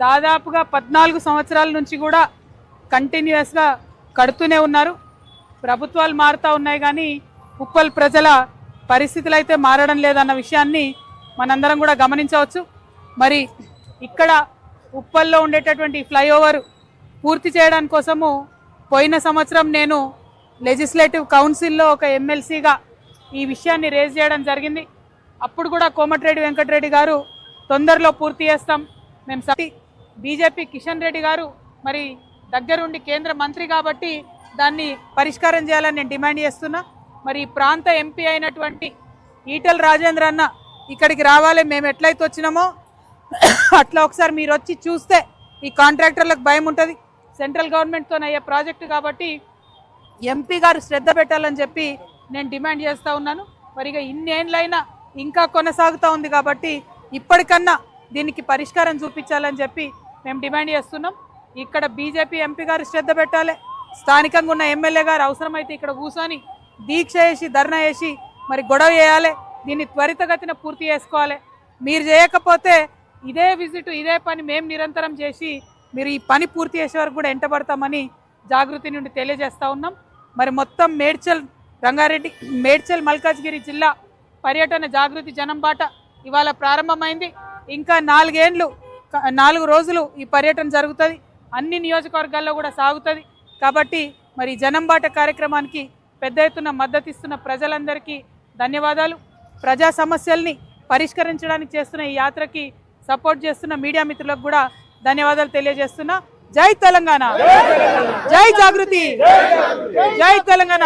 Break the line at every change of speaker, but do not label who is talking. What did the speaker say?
దాదాపుగా 14 సంవత్సరాల నుంచి కూడా కంటిన్యూస్గా కడుతూనే ఉన్నారు. ప్రభుత్వాలు మారుతూ ఉన్నాయి కానీ ఉప్పల్ ప్రజల పరిస్థితులు అయితే మారడం లేదన్న విషయాన్ని మనందరం కూడా గమనించవచ్చు. మరి ఇక్కడ ఉప్పల్లో ఉండేటటువంటి ఫ్లైఓవర్ పూర్తి చేయడానికి కోసము పోయిన సంవత్సరం నేను లెజిస్లేటివ్ కౌన్సిల్లో ఒక ఎమ్మెల్సీగా ఈ విషయాన్ని రేజ్ చేయడం జరిగింది. అప్పుడు కూడా కోమటిరెడ్డి వెంకటరెడ్డి గారు తొందరలో పూర్తి చేస్తాం మేము బీజేపీ కిషన్ రెడ్డి గారు మరి దగ్గరుండి కేంద్ర మంత్రి కాబట్టి దాన్ని పరిష్కారం చేయాలని నేను డిమాండ్ చేస్తున్నా. మరి ఈ ప్రాంత ఎంపీ అయినటువంటి ఈటెల రాజేంద్ర అన్న ఇక్కడికి రావాలి, మేము ఎట్లయితే వచ్చినామో అట్లా ఒకసారి మీరు వచ్చి చూస్తే ఈ కాంట్రాక్టర్లకు భయం ఉంటుంది. సెంట్రల్ గవర్నమెంట్తో అయ్యే ప్రాజెక్టు కాబట్టి ఎంపీ గారు శ్రద్ధ పెట్టాలని చెప్పి నేను డిమాండ్ చేస్తూ ఉన్నాను. మరి ఇక ఇన్నేళ్ళైనా ఇంకా కొనసాగుతూ ఉంది కాబట్టి ఇప్పటికన్నా దీనికి పరిష్కారం చూపించాలని చెప్పి మేము డిమాండ్ చేస్తున్నాం. ఇక్కడ బీజేపీ ఎంపీ గారు శ్రద్ధ పెట్టాలి, స్థానికంగా ఉన్న ఎమ్మెల్యే గారు అవసరమైతే ఇక్కడ కూర్చొని దీక్ష చేసి ధర్నా చేసి మరి గొడవ చేయాలి, దీన్ని త్వరితగతిన పూర్తి చేసుకోవాలి. మీరు చేయకపోతే ఇదే విజిట్ ఇదే పని మేము నిరంతరం చేసి మీరు ఈ పని పూర్తి చేసే వరకు కూడా ఎంటబడతామని జాగృతి నుండి తెలియజేస్తూ ఉన్నాం. మరి మొత్తం మేడ్చల్ మల్కాజ్గిరి జిల్లా పర్యటన జాగృతి జనం బాట ఇవాళ ప్రారంభమైంది. ఇంకా 4 రోజులు ఈ పర్యటన జరుగుతుంది, అన్ని నియోజకవర్గాల్లో కూడా సాగుతుంది. కాబట్టి మరి జనం బాట కార్యక్రమానికి పెద్ద ఎత్తున మద్దతు ఇస్తున్న ప్రజలందరికీ ధన్యవాదాలు. ప్రజా సమస్యల్ని పరిష్కరించడానికి చేస్తున్న ఈ యాత్రకి సపోర్ట్ చేస్తున్న మీడియా మిత్రులకు కూడా ధన్యవాదాలు తెలియజేస్తున్నా. జై తెలంగాణ, జై జాగృతి, జై తెలంగాణ.